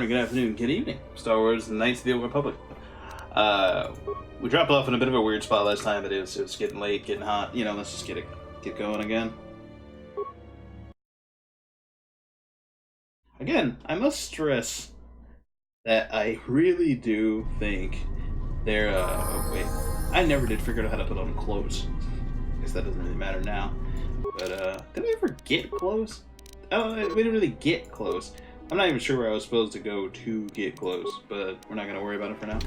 morning, good afternoon, good evening. Star Wars Knights of the Old Republic. We dropped off in a bit of a weird spot last time, but it was getting late, getting hot. You know, let's just get going again. Again, I must stress that I really do think they're, oh wait, I never did figure out how to put on clothes. I guess that doesn't really matter now. But, did we ever get clothes? Oh, we didn't really get clothes. I'm not even sure where I was supposed to go to get clothes, but we're not going to worry about it for now.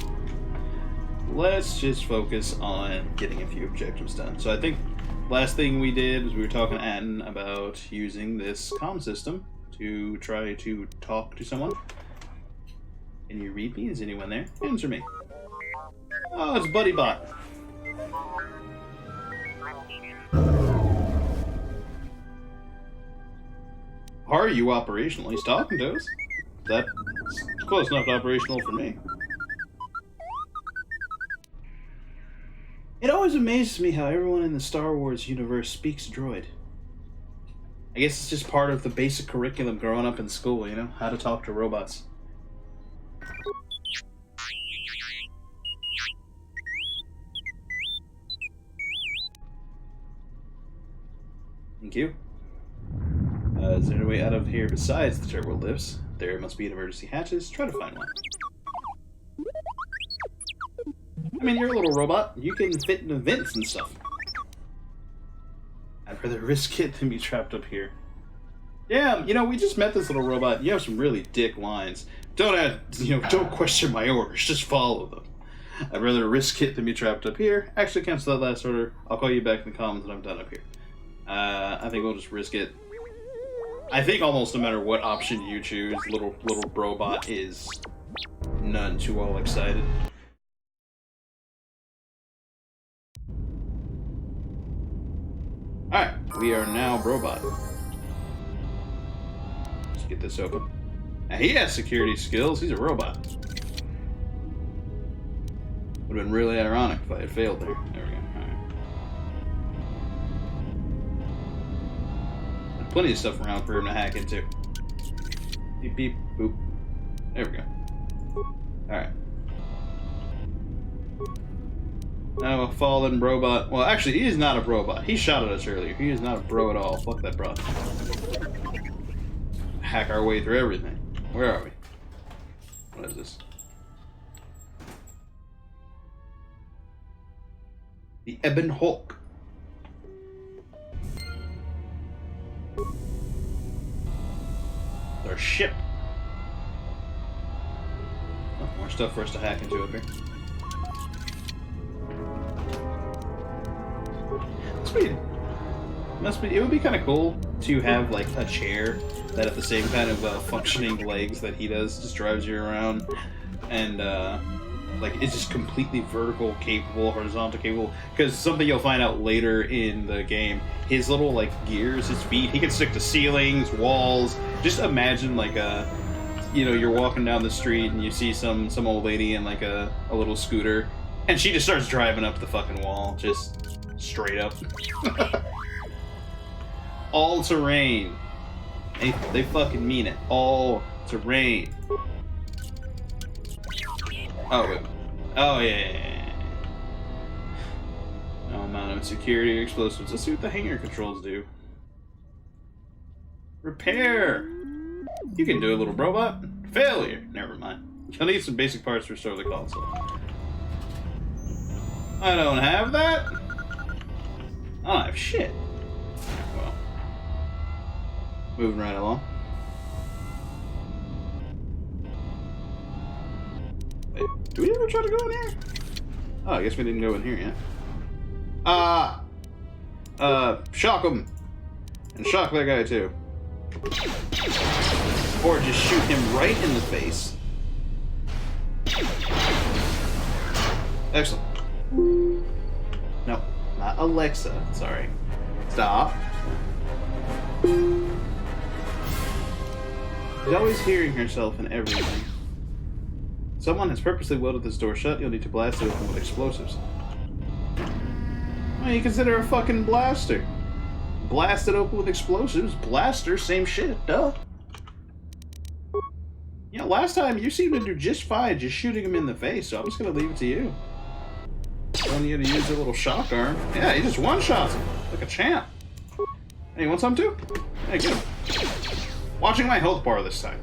Let's just focus on getting a few objectives done. So I think last thing we did was we were talking to Atten about using this comm system to try to talk to someone. Can you read me? Is anyone there? Answer me. Oh, it's BuddyBot. Are you operational? He's talking to us. That's close enough to operational for me. It always amazes me how everyone in the Star Wars universe speaks droid. I guess it's just part of the basic curriculum growing up in school, you know? How to talk to robots. Thank you. Is there a way out of here besides the turbo lifts? There must be emergency hatches. Try to find one. I mean, you're a little robot. You can fit into vents and stuff. I'd rather risk it than be trapped up here. Yeah, you know, we just met this little robot. You have some really dick lines. Don't question my orders. Just follow them. I'd rather risk it than be trapped up here. Actually, cancel that last order. I'll call you back in the comments when I'm done up here. I think we'll just risk it. I think almost no matter what option you choose, little robot is none too all excited. Alright, we are now robot. Let's get this open. Now he has security skills, he's a robot. Would have been really ironic if I had failed there. There we go. Plenty of stuff around for him to hack into. Beep, beep, boop. There we go. Alright. Now a fallen robot. Well, actually, he is not a robot. He shot at us earlier. He is not a bro at all. Fuck that bro. Hack our way through everything. Where are we? What is this? The Ebon Hulk. Our ship. Oh, more stuff for us to hack into up here. It would be kind of cool to have like a chair that at the same kind of functioning legs that he does just drives you around, and like it's just completely vertical capable, horizontal capable. Because something you'll find out later in the game, his little like gears, his feet, he can stick to ceilings, walls. Just imagine like you're walking down the street and you see some old lady in like a little scooter, and she just starts driving up the fucking wall, just straight up. All terrain. They fucking mean it. All terrain. Oh, wait. Oh, yeah. No amount of security or explosives. Let's see what the hangar controls do. Repair! You can do a little robot. Failure! Never mind. You'll need some basic parts to restore the console. I don't have that. I don't have shit. Well. Moving right along. Wait, do we ever try to go in here? Oh, I guess we didn't go in here yet. Shock him. And shock that guy too. Or just shoot him right in the face. Excellent. No, not Alexa. Sorry. Stop. She's always hearing herself in everything. Someone has purposely welded this door shut. You'll need to blast it open with explosives. Well, you consider a fucking blaster. Blast it open with explosives. Blaster, same shit. Duh. You know, last time you seemed to do just fine just shooting him in the face, so I'm just gonna leave it to you. Telling you to use a little shock arm. Yeah, he just one-shots him like a champ. Hey, you want some too? Hey, get him. Watching my health bar this time.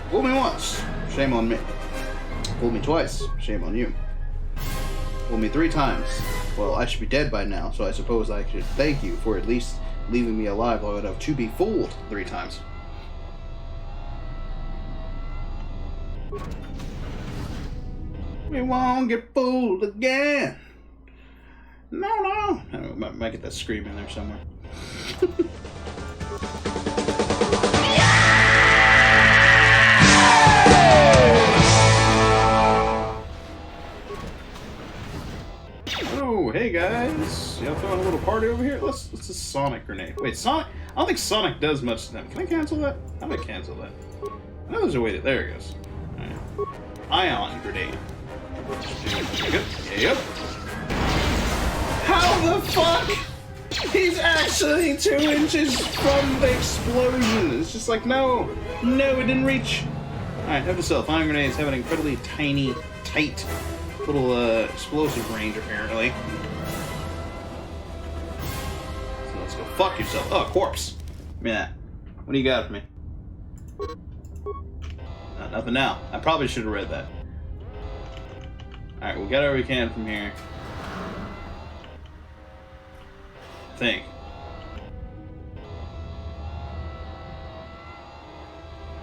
Fool me once, shame on me. Fool me twice, shame on you. Fool me 3 times. Well, I should be dead by now, so I suppose I should thank you for at least leaving me alive long enough to be fooled 3 times. We won't get fooled again. No. I might get that scream in there somewhere. Oh, hey guys. Y'all throwing a little party over here? Let's just Sonic grenade. Wait, Sonic? I don't think Sonic does much to them. Can I cancel that? How about cancel that? I know there's a way to. There it goes. Alright. Ion grenade. Yep. How the fuck? He's actually 2 inches from the explosion. It's just like, no, it didn't reach. Alright, note to self, ion grenades have an incredibly tiny, tight, little explosive range, apparently. So let's go fuck yourself. Oh, corpse. Give me that. What do you got for me? Nothing now. I probably should have read that. Alright, we got everything we can from here. I think.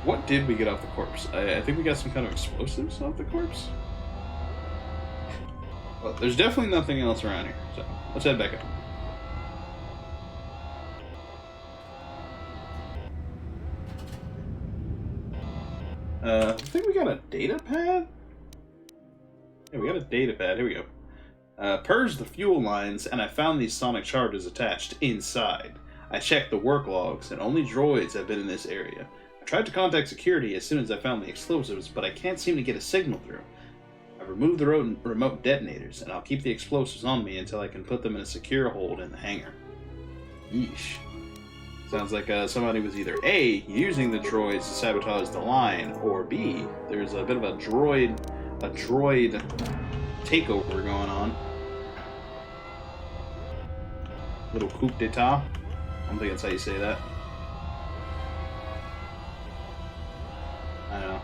What did we get off the corpse? I think we got some kind of explosives off the corpse. Well, there's definitely nothing else around here, so let's head back up. I think we got a data pad? Yeah, we got a data pad. Here we go. Purged the fuel lines, and I found these sonic charges attached inside. I checked the work logs, and only droids have been in this area. I tried to contact security as soon as I found the explosives, but I can't seem to get a signal through. I've removed the remote detonators, and I'll keep the explosives on me until I can put them in a secure hold in the hangar. Yeesh. Sounds like somebody was either A, using the droids to sabotage the line, or B, there's a bit of a droid takeover going on. Little coup d'etat. I don't think that's how you say that. I don't know.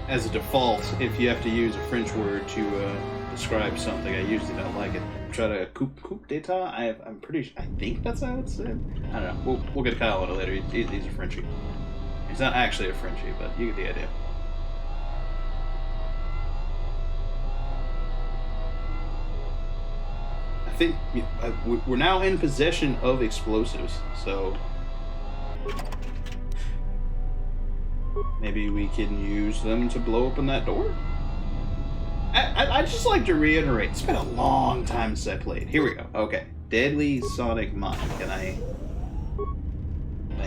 As a default, if you have to use a French word to describe something, I usually don't like it. Try to coup d'etat. I'm pretty. I think that's how it's said. I don't know. We'll get Kyle on it later. He's a Frenchie. He's not actually a Frenchie, but you get the idea. I think we're now in possession of explosives, so maybe we can use them to blow open that door? I'd just like to reiterate, it's been a long time since I played. Here we go. Okay. Deadly Sonic Mine. Can I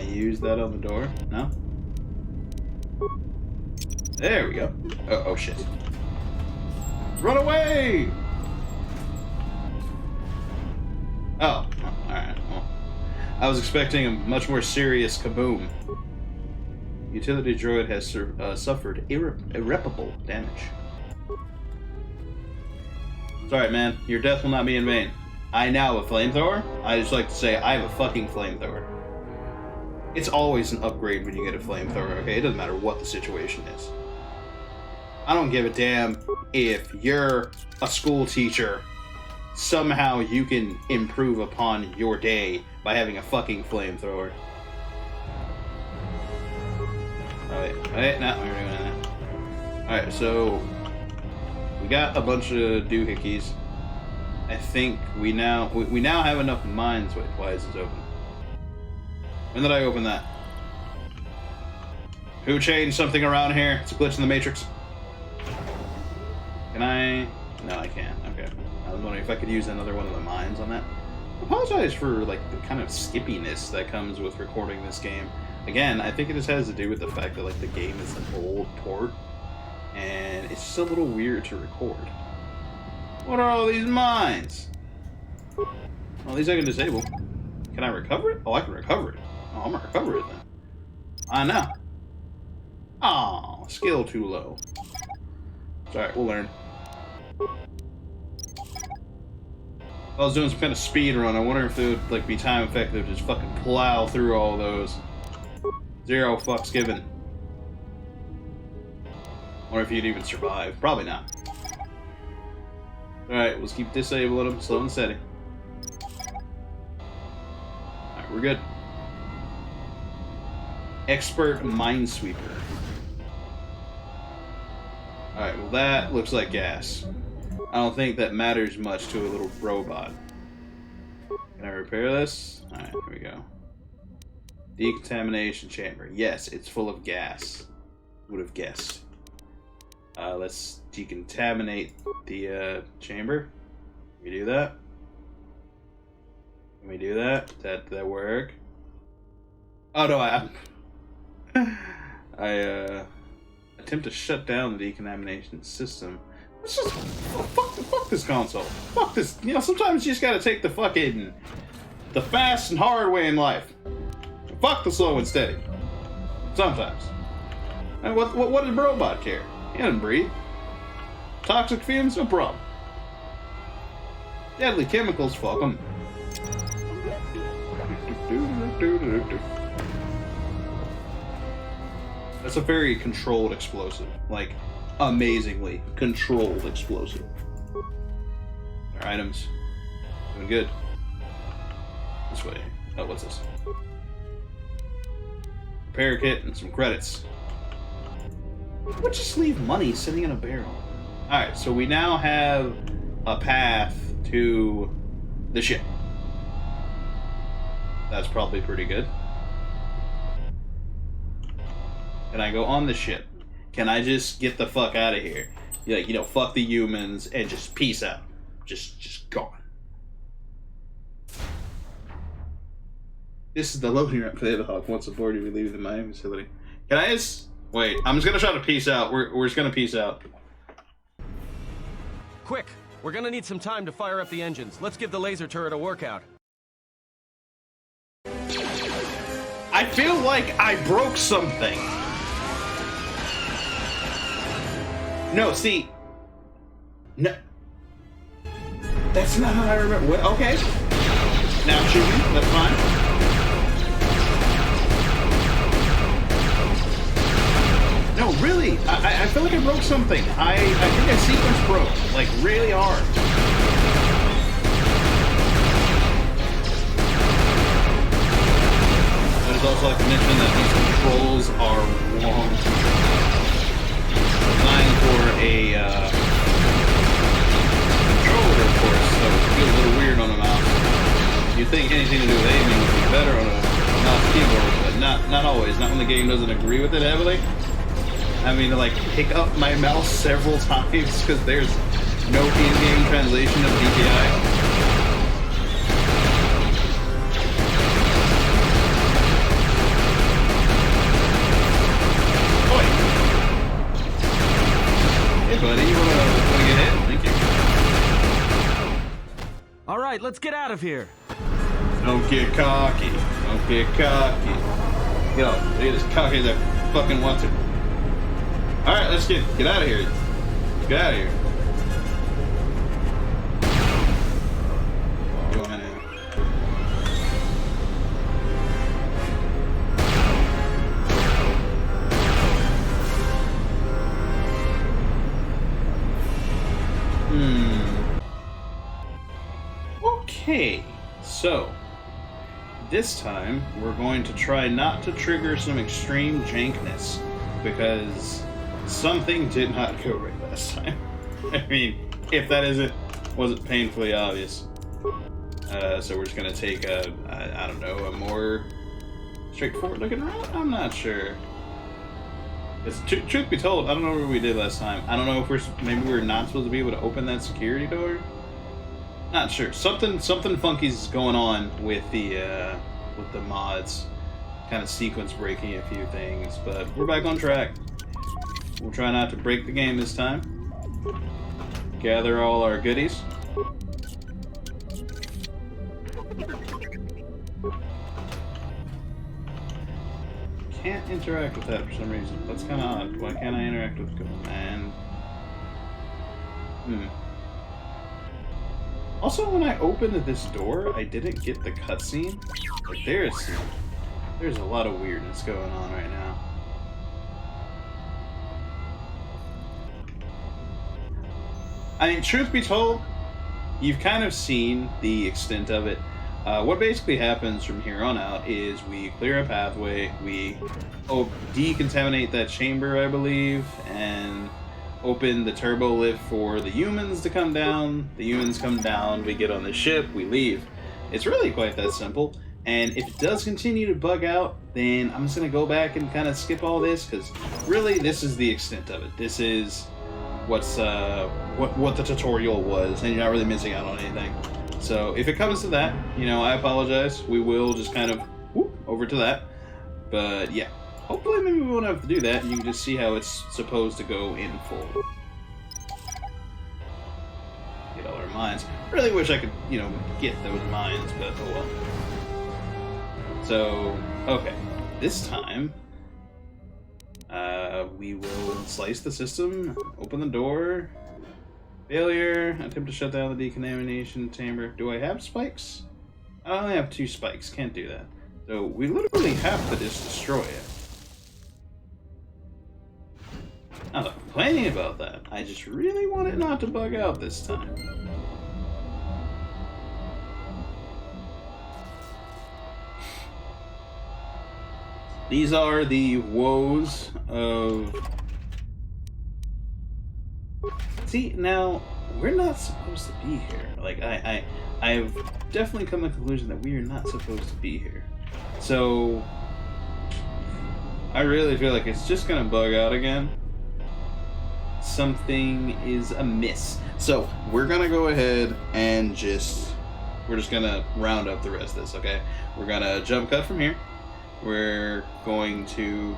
use that on the door? No? There we go. Oh shit. Run away! Oh, alright. Well, I was expecting a much more serious kaboom. Utility droid has suffered irreparable damage. It's alright, man. Your death will not be in vain. I now have a flamethrower. I just like to say I have a fucking flamethrower. It's always an upgrade when you get a flamethrower, okay? It doesn't matter what the situation is. I don't give a damn if you're a school teacher. Somehow you can improve upon your day by having a fucking flamethrower. Oh, wait, no, we're doing that. Alright, so we got a bunch of doohickeys. I think we now have enough mines. Wait, why is this open? When did I open that? Who changed something around here? It's a glitch in the Matrix. Can I? No, I can't. Okay. I was wondering if I could use another one of the mines on that. I apologize for like the kind of skippiness that comes with recording this game. Again, I think it just has to do with the fact that like the game is an old port, and it's just a little weird to record. What are all these mines? Well, these I can disable. Can I recover it? Oh, I can recover it. Oh, I'm gonna recover it then. I know. Oh, skill too low. It's alright, we'll learn. If I was doing some kind of speed run, I wonder if it would like be time effective to just fucking plow through all those. Zero fucks given. Or if you'd even survive. Probably not. Alright, let's keep disabling them slow and steady. Alright, we're good. Expert Minesweeper. Alright, well that looks like gas. I don't think that matters much to a little robot. Can I repair this? Alright, here we go. Decontamination chamber. Yes, it's full of gas. Would have guessed. Let's decontaminate the chamber. Can we do that? Can we do that? Did that work? Oh no, I attempt to shut down the decontamination system. Let's just fuck this console. Fuck this. You know, sometimes you just gotta take the fast and hard way in life. Fuck the slow and steady. Sometimes. And what does the robot care? He doesn't breathe. Toxic fumes, no problem. Deadly chemicals, fuck them. That's a very controlled explosive. Like, amazingly controlled explosive. Our items. Doing good. This way. Oh, what's this? Repair kit and some credits. Would just leave money sitting in a barrel. Alright, so we now have a path to the ship. That's probably pretty good. Can I go on the ship? Can I just get the fuck out of here? Like, you know, fuck the humans and just peace out. Just gone. This is the loading ramp for the Hawk. Once aboard, you leave the mining facility. Can I just... Wait, I'm just gonna try to peace out. We're just gonna peace out. Quick! We're gonna need some time to fire up the engines. Let's give the laser turret a workout. I feel like I broke something. No, see. No. That's not how I remember. What? Okay. Now I'm shooting. That's fine. No, really. I feel like I broke something. I think a sequence broke. Like, really hard. I'd also like to mention that these controls are wrong. Designed for a controller, of course, so it feels a little weird on a mouse. You'd think anything to do with aiming would be better on a mouse keyboard, but not always. Not when the game doesn't agree with it heavily. I mean, to like pick up my mouse several times because there's no in-game translation of DPI. Oi! Hey, buddy, you wanna get hit? Thank you. All right, let's get out of here. Don't get cocky. Don't get cocky. Yo, look at this cocky as I fucking want to. Alright, let's get out of here. Get out of here. Going in. Okay, so this time we're going to try not to trigger some extreme jankness because something did not go right last time. I mean, if that wasn't painfully obvious. So we're just gonna take I don't know, a more straightforward looking route? I'm not sure. Truth be told, I don't know what we did last time. I don't know if maybe we're not supposed to be able to open that security door. Not sure. Something funky's going on with the mods. Kind of sequence breaking a few things, but we're back on track. We'll try not to break the game this time. Gather all our goodies. can't interact with that for some reason. That's kind of odd. Why can't I interact with command? Also, when I opened this door, I didn't get the cutscene. But there's a lot of weirdness going on right now. I mean, truth be told, you've kind of seen the extent of it. What basically happens from here on out is we clear a pathway, we decontaminate that chamber, I believe, and open the turbo lift for the humans to come down. The humans come down, we get on the ship, we leave. It's really quite that simple. And if it does continue to bug out, then I'm just going to go back and kind of skip all this, because really this is the extent of it. This is what the tutorial was, and you're not really missing out on anything. So if it comes to that, you know, I apologize. We will just kind of whoop over to that. But yeah, hopefully maybe we won't have to do that. You can just see how it's supposed to go in full. Get all our mines. Really wish I could, you know, get those mines, but oh well. So, okay. This time, we will slice the system, open the door. Failure. Attempt to shut down the decontamination chamber. Do I have spikes? I only have 2 spikes. Can't do that. So we literally have to just destroy it. I'm not complaining about that. I just really want it not to bug out this time. These are the woes of... See, now, we're not supposed to be here. Like, I've definitely come to the conclusion that we are not supposed to be here. So, I really feel like it's just gonna bug out again. Something is amiss. So, we're gonna go ahead and we're just gonna round up the rest of this, okay? We're gonna jump cut from here. We're going to...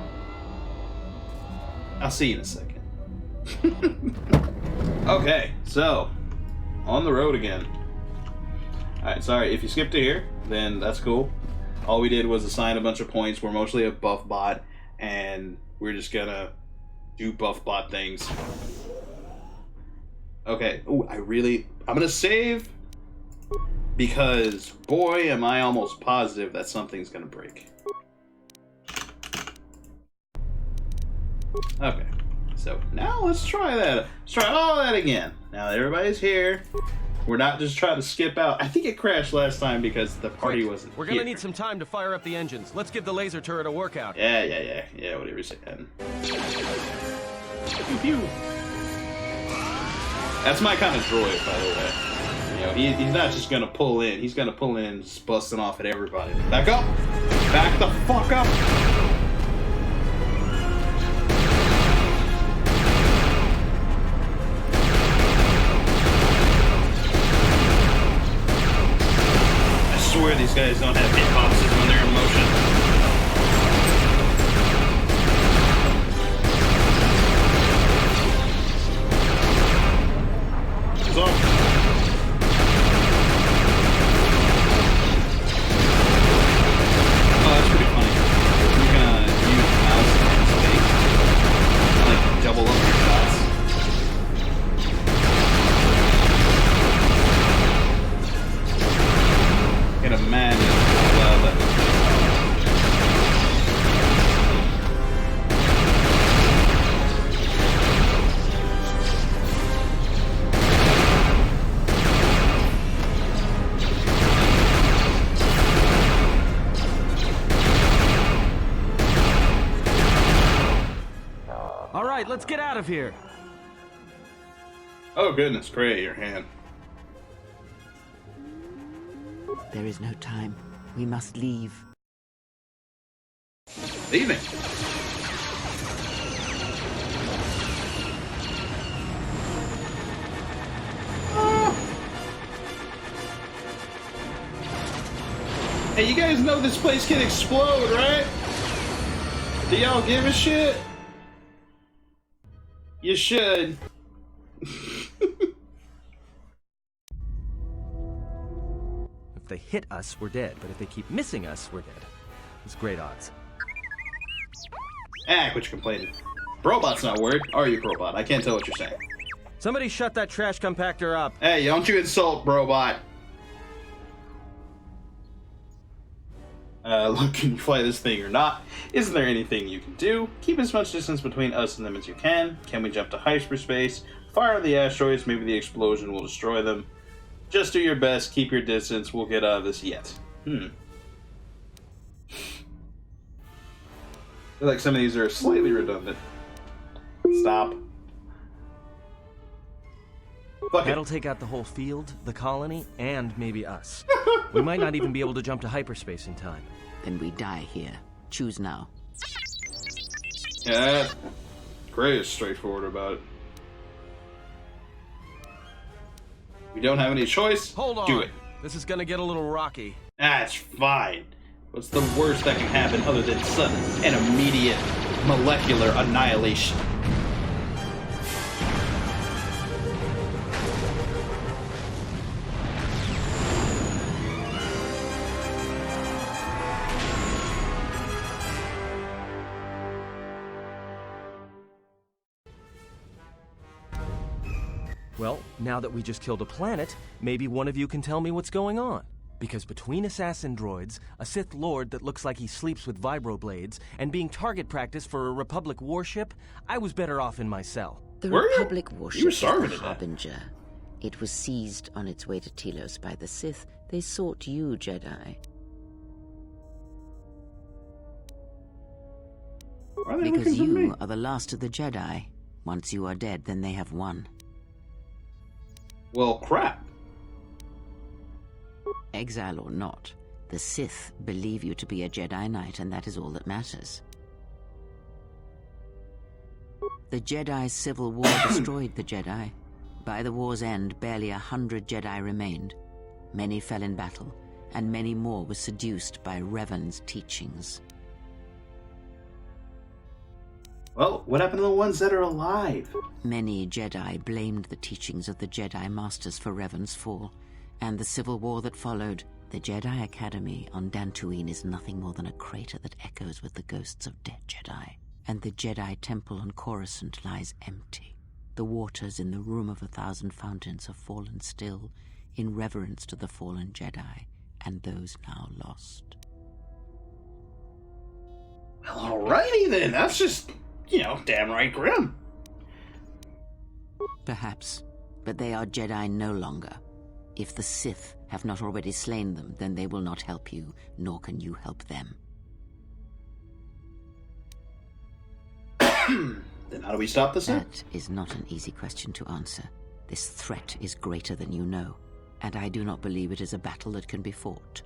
I'll see you in a second. Okay, so on the road again. Alright, sorry, if you skipped to here, then that's cool. All we did was assign a bunch of points. We're mostly a buff bot, and we're just gonna do buff bot things. Okay, ooh, I'm gonna save, because boy am I almost positive that something's gonna break. Okay. So now let's try that. Let's try all that again. Now that everybody's here, we're not just trying to skip out. I think it crashed last time because the party wasn't We're gonna need some time to fire up the engines. Let's give the laser turret a workout. Yeah, whatever you're saying. Pew, pew. That's my kind of droid, by the way. You know, he's not just gonna pull in. He's gonna pull in just busting off at everybody. Back up! Back the fuck up! I swear these guys don't have hitboxes when they're in motion. It's off. Oh, that's pretty funny. You're gonna use mouse and space, like double up your shots. Can imagine how loud that would be. All right, let's get out of here. Oh goodness, Gray, your hand. There is no time. We must leave. Leaving. Hey, you guys know this place can explode, right? Do y'all give a shit? You should. If they hit us, we're dead. But if they keep missing us, we're dead. It's great odds. Ah, quit your complaining. Brobot's not worried. Are you, Brobot? I can't tell what you're saying. Somebody shut that trash compactor up. Hey, don't you insult Brobot. Look, can you fly this thing or not? Isn't there anything you can do? Keep as much distance between us and them as you can. Can we jump to hyperspace? Fire the asteroids, maybe the explosion will destroy them. Just do your best, keep your distance, we'll get out of this yet. I feel like some of these are slightly redundant. Stop. Fuck That'll it. take out the whole field, the colony, and maybe us. We might not even be able to jump to hyperspace in time. Then we die here. Choose now. Yeah, Gray is straightforward about it. We don't have any choice. Hold on. Do it. This is gonna get a little rocky. That's fine. What's the worst that can happen other than sudden and immediate molecular annihilation? Well, now that we just killed a planet, maybe one of you can tell me what's going on. Because between assassin droids, a Sith Lord that looks like he sleeps with vibroblades, and being target practice for a Republic warship, I was better off in my cell. The Were you? Republic You were warship is starving the to death. Harbinger. It was seized on its way to Telos by the Sith. They sought you, Jedi. Why are they Because looking for me? you are the last of the Jedi. Once you are dead, then they have won. Well, crap. Exile or not, the Sith believe you to be a Jedi Knight, and that is all that matters. The Jedi's civil war destroyed the Jedi. By the war's end, barely 100 Jedi remained. Many fell in battle, and many more were seduced by Revan's teachings. Well, what happened to the ones that are alive? Many Jedi blamed the teachings of the Jedi Masters for Revan's fall, and the civil war that followed. The Jedi Academy on Dantooine is nothing more than a crater that echoes with the ghosts of dead Jedi. And the Jedi Temple on Coruscant lies empty. The waters in the Room of 1,000 Fountains have fallen still, in reverence to the fallen Jedi, and those now lost. Well, alrighty then. That's just, damn right grim. Perhaps, but they are Jedi no longer. If the Sith have not already slain them, then they will not help you, nor can you help them. Then how do we stop this? That is not an easy question to answer. This threat is greater than you know, and I do not believe it is a battle that can be fought.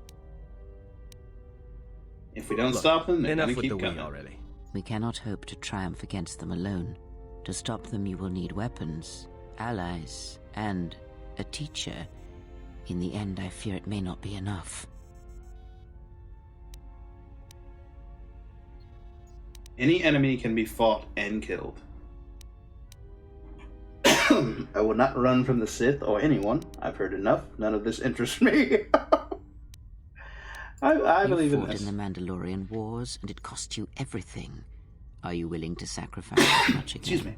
If we don't Look, stop them, they're enough gonna with keep the coming. we already. We cannot hope to triumph against them alone. To stop them, you will need weapons, allies, and a teacher. In the end, I fear it may not be enough. Any enemy can be fought and killed. I will not run from the Sith or anyone. I've heard enough. None of this interests me. I You believe in fought this. in the Mandalorian Wars, and it cost you everything. Are you willing to sacrifice as much again? Excuse me.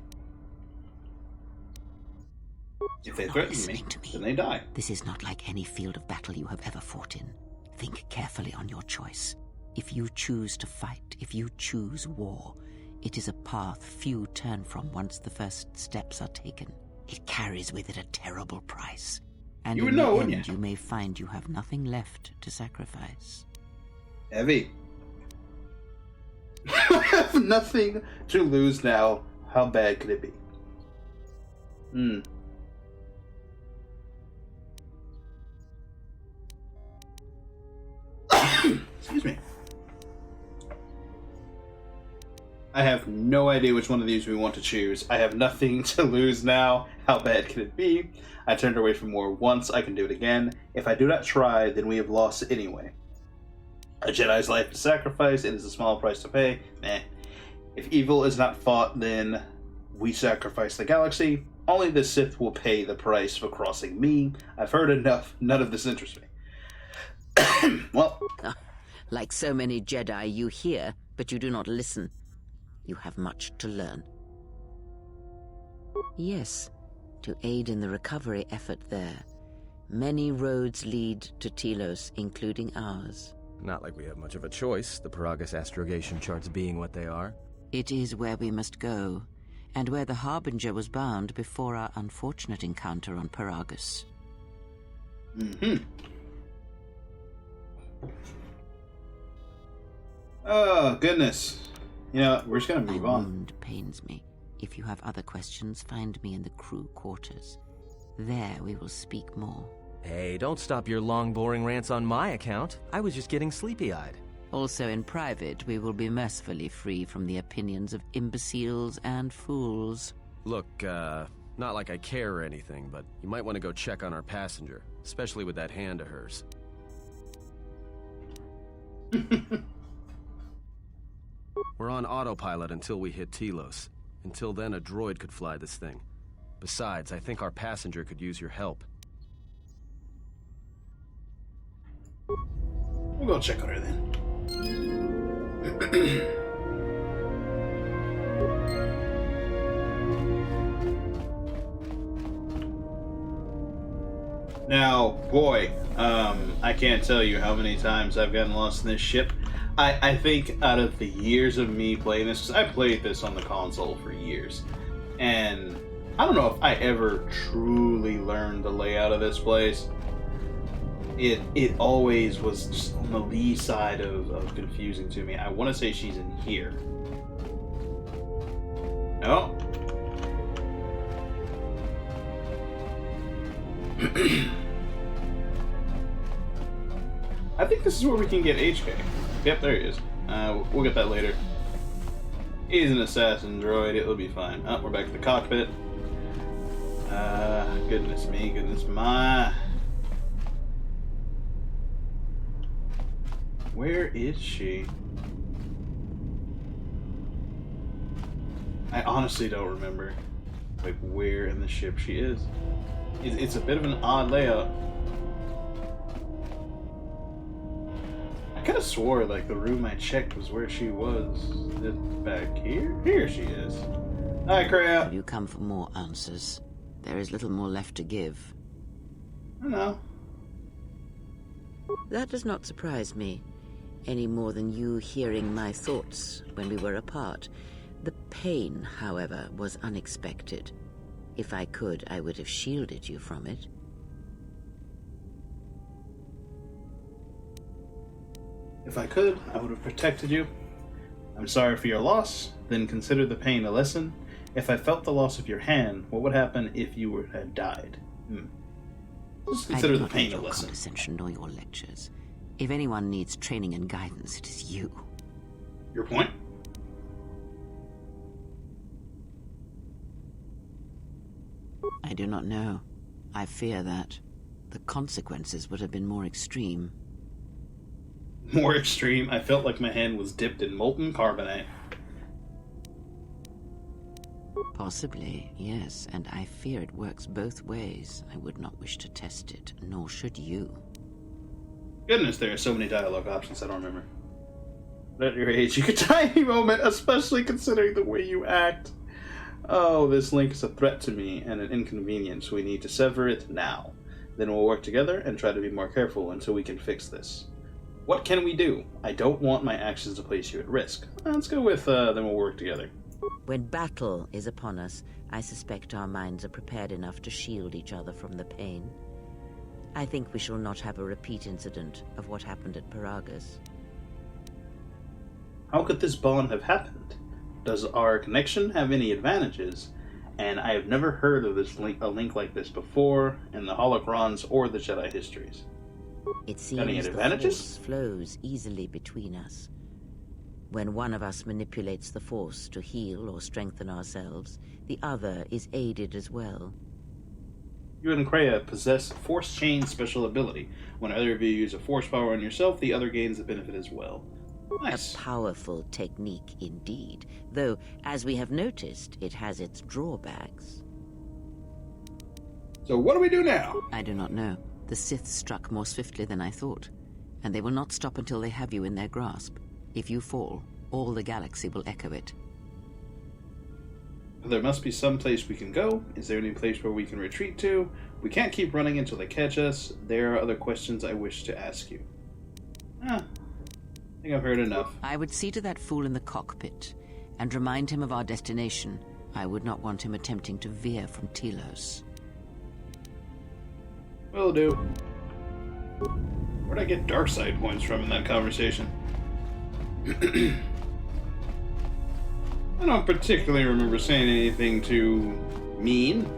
If they Not threaten me, listening to me. then they die. This is not like any field of battle you have ever fought in. Think carefully on your choice. If you choose to fight, if you choose war, it is a path few turn from once the first steps are taken. It carries with it a terrible price. And You would in know, the wouldn't end, you? you may find you have nothing left to sacrifice. Evie. I have nothing to lose now. How bad could it be? Excuse me. I have no idea which one of these we want to choose. I have nothing to lose now. How bad can it be? I turned away from war once. I can do it again. If I do not try, then we have lost anyway. A Jedi's life is sacrificed. It is a small price to pay. Meh. If evil is not fought, then we sacrifice the galaxy. Only the Sith will pay the price for crossing me. I've heard enough. None of this interests me. Well, Like so many Jedi, you hear, but you do not listen. You have much to learn. Yes, to aid in the recovery effort there. Many roads lead to Telos, including ours. Not like we have much of a choice, the Paragus astrogation charts being what they are. It is where we must go, and where the Harbinger was bound before our unfortunate encounter on Paragus. Mm-hmm. Oh, goodness. You know, we're just gonna move My on. wound pains me. If you have other questions, find me in the crew quarters. There we will speak more. Hey, don't stop your long, boring rants on my account. I was just getting sleepy-eyed. Also in private, we will be mercifully free from the opinions of imbeciles and fools. Look, not like I care or anything, but you might want to go check on our passenger, especially with that hand of hers. We're on autopilot until we hit Telos. Until then, a droid could fly this thing. Besides, I think our passenger could use your help. We'll go check on her then. Now, boy, I can't tell you how many times I've gotten lost in this ship. I think out of the years of me playing this, 'cause I played this on the console for years, and I don't know if I ever truly learned the layout of this place. It always was just on the lee side of confusing to me. I want to say she's in here. No. I think this is where we can get HK. Yep, there he is. We'll get that later. He's an assassin droid. It'll be fine. Oh, we're back to the cockpit. Goodness me, goodness my. Where is she? I honestly don't remember, like, where in the ship she is. It's a bit of an odd layout. I could have swore, like, the room I checked was where she was. Is it back here? Here she is. Hi, crap. You come for more answers. There is little more left to give. I know. That does not surprise me, any more than you hearing my thoughts when we were apart. The pain, however, was unexpected. If I could, I would have shielded you from it. If I could, I would have protected you. I'm sorry for your loss, then consider the pain a lesson. If I felt the loss of your hand, what would happen if you had died? Just consider the pain a lesson. Condescension nor your lectures. If anyone needs training and guidance, it is you. Your point? I do not know. I fear that the consequences would have been more extreme. More extreme? I felt like my hand was dipped in molten carbonate. Possibly, yes, and I fear it works both ways. I would not wish to test it, nor should you. Goodness, there are so many dialogue options I don't remember. But at your age, you could die any moment, especially considering the way you act. Oh, this link is a threat to me and an inconvenience. We need to sever it now. Then we'll work together and try to be more careful until we can fix this. What can we do? I don't want my actions to place you at risk. Let's go with, then we'll work together. When battle is upon us, I suspect our minds are prepared enough to shield each other from the pain. I think we shall not have a repeat incident of what happened at Paragus. How could this bond have happened? Does our connection have any advantages? And I have never heard of a link like this before in the holocrons or the Jedi histories. It seems the advantages? Force flows easily between us. When one of us manipulates the Force to heal or strengthen ourselves, the other is aided as well. You and Kreia possess Force Chain special ability. When either of you use a Force power on yourself, the other gains the benefit as well. Nice. A powerful technique indeed, though, as we have noticed, it has its drawbacks. So what do we do now? I do not know. The Sith struck more swiftly than I thought, and they will not stop until they have you in their grasp. If you fall, all the galaxy will echo it. There must be some place we can go. Is there any place where we can retreat to? We can't keep running until they catch us. There are other questions I wish to ask you. I think I've heard enough. I would see to that fool in the cockpit and remind him of our destination. I would not want him attempting to veer from Telos. Will do. Where'd I get dark side points from in that conversation? I don't particularly remember saying anything too mean.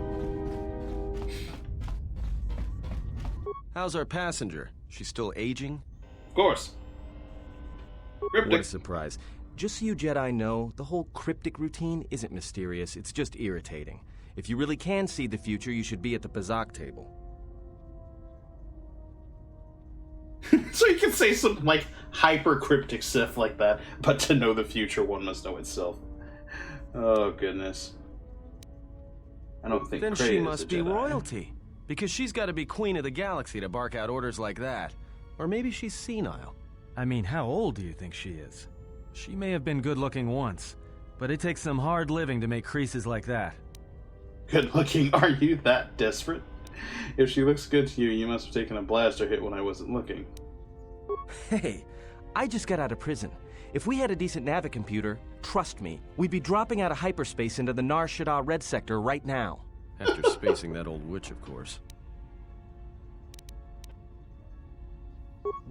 How's our passenger? She's still aging? Of course. Cryptic. What a surprise. Just so you Jedi know, the whole cryptic routine isn't mysterious, it's just irritating. If you really can see the future, you should be at the Pazak table. So you can say something like hyper cryptic stuff like that, but to know the future, one must know itself. Oh, goodness. I don't think Then Cray she is must a be Jedi. royalty. Because she's got to be queen of the galaxy to bark out orders like that. Or maybe she's senile. I mean, how old do you think she is? She may have been good-looking once, but it takes some hard living to make creases like that. Good looking? Are you that desperate? If she looks good to you, you must have taken a blaster hit when I wasn't looking. Hey, I just got out of prison. If we had a decent navicomputer, trust me, we'd be dropping out of hyperspace into the Nar Shaddaa Red Sector right now. After spacing that old witch, of course.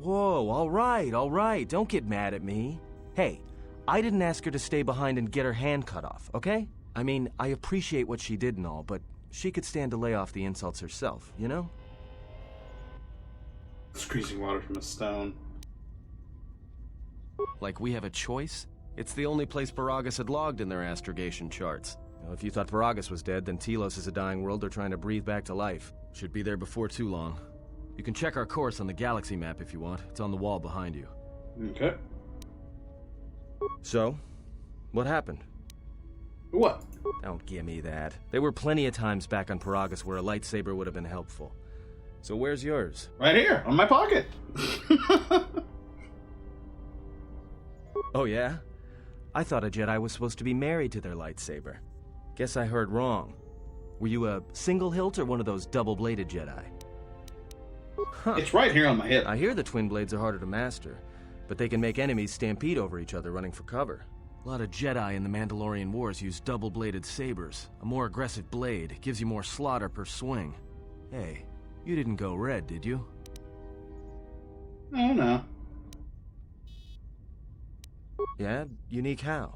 Whoa, all right, don't get mad at me. Hey, I didn't ask her to stay behind and get her hand cut off, okay? I mean, I appreciate what she did and all, but she could stand to lay off the insults herself, you know? Squeezing water from a stone. Like we have a choice? It's the only place Paragus had logged in their astrogation charts. Now, if you thought Paragus was dead, then Telos is a dying world they're trying to breathe back to life. Should be there before too long. You can check our course on the galaxy map if you want. It's on the wall behind you. Okay. So, what happened? What? Don't give me that. There were plenty of times back on Paragus where a lightsaber would have been helpful. So where's yours? Right here, on my pocket. Oh yeah? I thought a Jedi was supposed to be married to their lightsaber. Guess I heard wrong. Were you a single hilt or one of those double-bladed Jedi? Huh. It's right here on my hip. I hear the twin blades are harder to master, but they can make enemies stampede over each other running for cover. A lot of Jedi in the Mandalorian Wars use double-bladed sabers. A more aggressive blade gives you more slaughter per swing. Hey, you didn't go red, did you? Oh, no. Yeah? Unique how?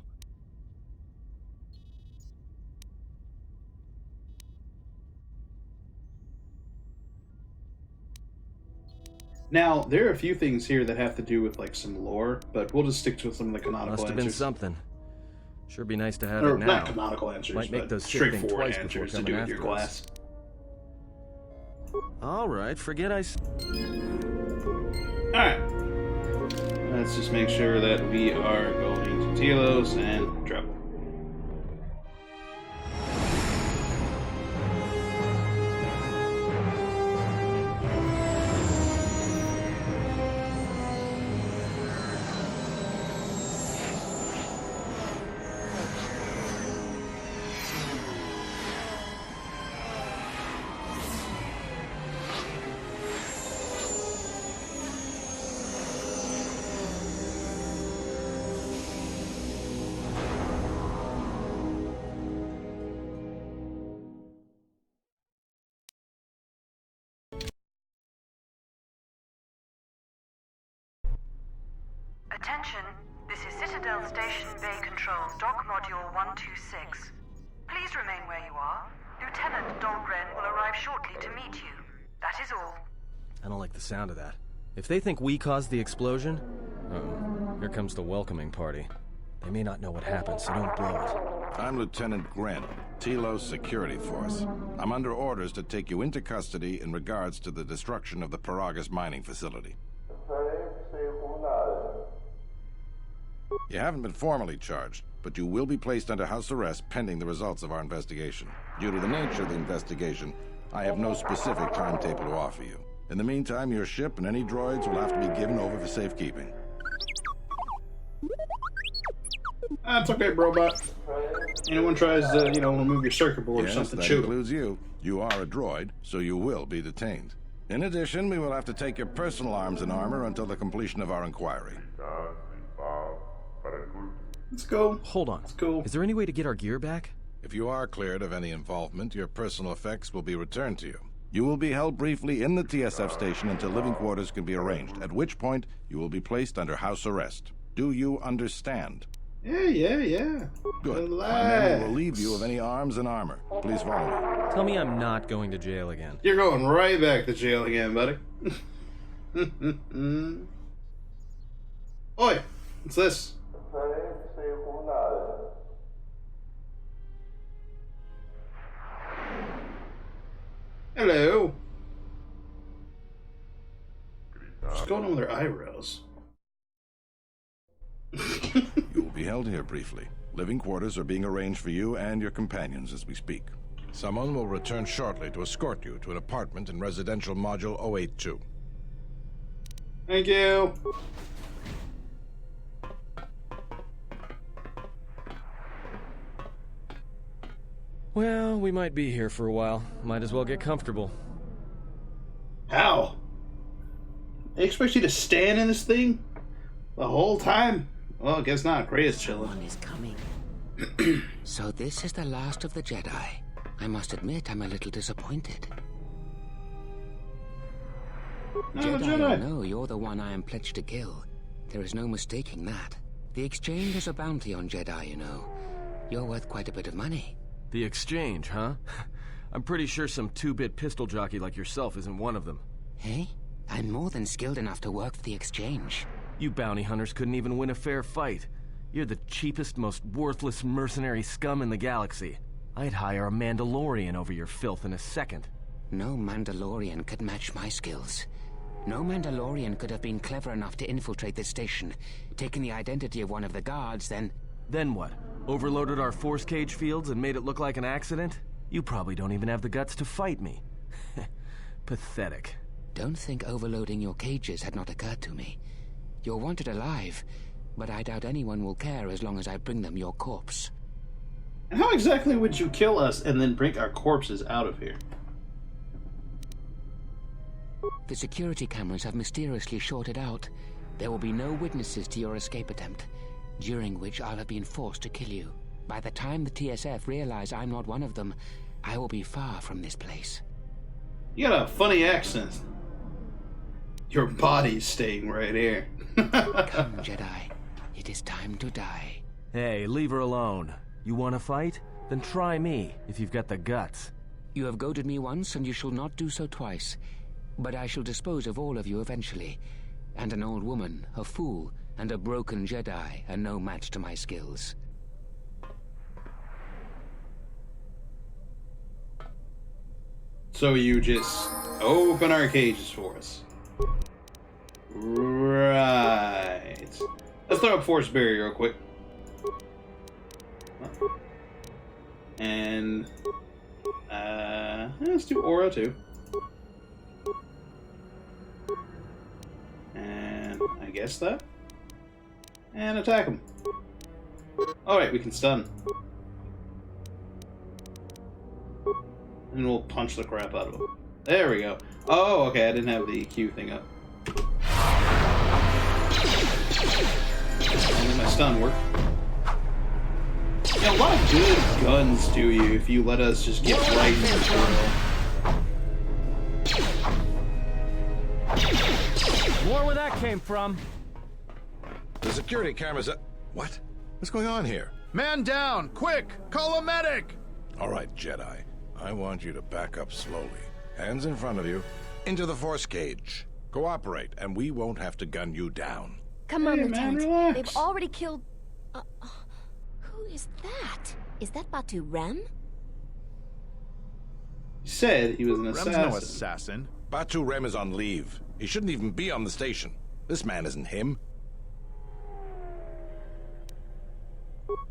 Now, there are a few things here that have to do with, like, some lore, but we'll just stick to some of the canonical Must have answers. been something. Sure be nice to have Or it now. not canonical answers, Might make but those Sith think straightforward twice before answers to coming do with your after class. All right, forget I... Alright. Let's just make sure that we are going to Telos and drop. Attention, this is Citadel Station Bay Control, Dock Module 126. Please remain where you are. Lieutenant Dahlgren will arrive shortly to meet you. That is all. I don't like the sound of that. If they think we caused the explosion... Uh-oh. Here comes the welcoming party. They may not know what happened, so don't blow it. I'm Lieutenant Gren, Telos Security Force. I'm under orders to take you into custody in regards to the destruction of the Paragus mining facility. You haven't been formally charged, but you will be placed under house arrest pending the results of our investigation. Due to the nature of the investigation, I have no specific timetable to offer you. In the meantime, your ship and any droids will have to be given over for safekeeping. That's okay, robot. Anyone tries to, remove your circuit board or Yes, something, that shoot 'em. includes you. You are a droid, so you will be detained. In addition, we will have to take your personal arms and armor until the completion of our inquiry. Let's go. Hold on. Let's go. Is there any way to get our gear back? If you are cleared of any involvement, your personal effects will be returned to you. You will be held briefly in the TSF station until living quarters can be arranged, at which point you will be placed under house arrest. Do you understand? Yeah. Good. Relax. My men will relieve you of any arms and armor. Please follow me. Tell me I'm not going to jail again. You're going right back to jail again, buddy. Oi! What's this? Hello. What's going on with their eyebrows? You will be held here briefly. Living quarters are being arranged for you and your companions as we speak. Someone will return shortly to escort you to an apartment in residential module 082. Thank you. Well, we might be here for a while. Might as well get comfortable. How? They expect you to stand in this thing the whole time? Well, I guess not. Gray is chilling. One is coming. So this is the last of the Jedi. I must admit, I'm a little disappointed. No, Jedi, no, you're the one I am pledged to kill. There is no mistaking that. The exchange is a bounty on Jedi, you know. You're worth quite a bit of money. The exchange, huh? I'm pretty sure some two-bit pistol jockey like yourself isn't one of them. Hey? I'm more than skilled enough to work for the exchange. You bounty hunters couldn't even win a fair fight. You're the cheapest, most worthless mercenary scum in the galaxy. I'd hire a Mandalorian over your filth in a second. No Mandalorian could match my skills. No Mandalorian could have been clever enough to infiltrate this station, taken the identity of one of the guards, then... Then what? Overloaded our force cage fields and made it look like an accident? You probably don't even have the guts to fight me. Pathetic. Don't think overloading your cages had not occurred to me. You're wanted alive, but I doubt anyone will care as long as I bring them your corpse. And how exactly would you kill us and then bring our corpses out of here? The security cameras have mysteriously shorted out. There will be no witnesses to your escape attempt, during which I'll have been forced to kill you. By the time the TSF realize I'm not one of them, I will be far from this place. You got a funny accent. Your body's staying right here. Come, Jedi. It is time to die. Hey, leave her alone. You want to fight? Then try me, if you've got the guts. You have goaded me once, and you shall not do so twice. But I shall dispose of all of you eventually. And an old woman, a fool, and a broken Jedi are no match to my skills. So you just open our cages for us. Right. Let's throw up force barrier real quick. And let's do aura too. And I guess that. And attack him. Alright, we can stun. And we'll punch the crap out of him. There we go. Oh, okay, I didn't have the Q thing up. Only my stun worked. Yeah, a lot of good guns do you if you let us just get right into the drill. More where that came from. The security cameras are... What? What's going on here? Man down! Quick! Call a medic! All right, Jedi. I want you to back up slowly. Hands in front of you. Into the force cage. Cooperate, and we won't have to gun you down. Come on, Hey, man, Lieutenant. relax. They've already killed... who is that? Is that Batu Rem? He said he was an Rem's assassin. no assassin. Batu Rem is on leave. He shouldn't even be on the station. This man isn't him.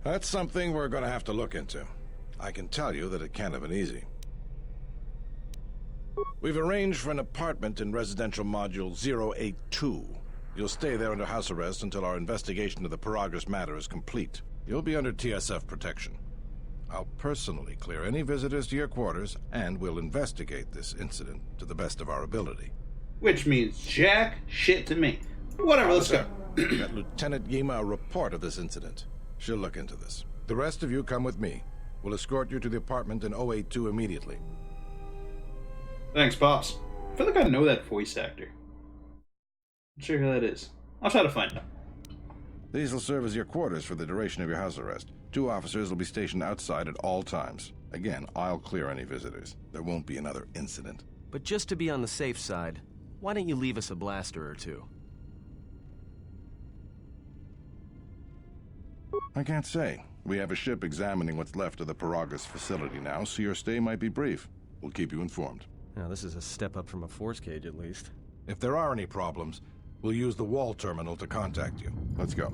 That's something we're going to have to look into. I can tell you that it can't have been easy. We've arranged for an apartment in residential module 082. You'll stay there under house arrest until our investigation of the Paragra's matter is complete. You'll be under TSF protection. I'll personally clear any visitors to your quarters, and we'll investigate this incident to the best of our ability. Which means jack shit to me. Whatever, let's go. Got Lieutenant Yima a report of this incident. She'll look into this. The rest of you come with me. We'll escort you to the apartment in 082 immediately. Thanks, Pops. I feel like I know that voice actor. Not sure who that is. I'll try to find out. These will serve as your quarters for the duration of your house arrest. 2 officers will be stationed outside at all times. Again, I'll clear any visitors. There won't be another incident. But just to be on the safe side, why don't you leave us a blaster or two? I can't say. We have a ship examining what's left of the Paragas facility now, so your stay might be brief. We'll keep you informed. Now, this is a step up from a force cage, at least. If there are any problems, we'll use the wall terminal to contact you. Let's go.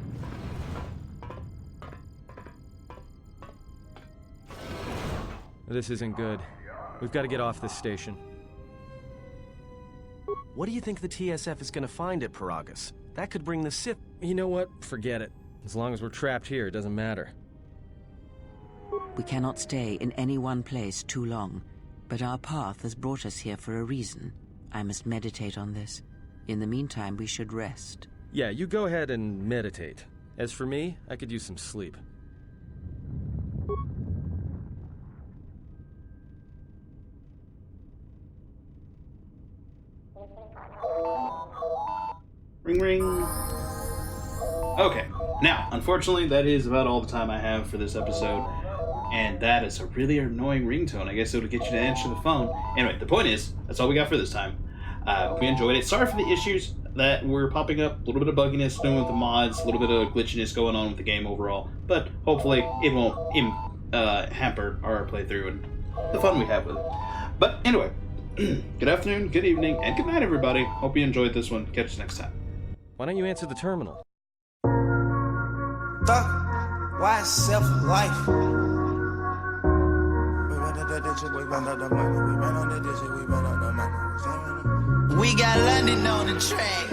This isn't good. We've got to get off this station. What do you think the TSF is going to find at Paragas? That could bring the Sith... You know what? Forget it. As long as we're trapped here, it doesn't matter. We cannot stay in any one place too long, but our path has brought us here for a reason. I must meditate on this. In the meantime, we should rest. Yeah, you go ahead and meditate. As for me, I could use some sleep. Ring, ring. Okay, now, unfortunately, that is about all the time I have for this episode. And that is a really annoying ringtone. I guess it'll get you to answer the phone. Anyway, the point is, that's all we got for this time. Hope you enjoyed it. Sorry for the issues that were popping up. A little bit of bugginess doing with the mods, a little bit of glitchiness going on with the game overall. But hopefully it won't hamper our playthrough and the fun we have with it. But anyway, good afternoon, good evening, and good night, everybody. Hope you enjoyed this one. Catch you next time. Why don't you answer the terminal? Why self-life? We ran up the digit, we ran up the money. We ran on the digit, we ran up the money. We got London on the track.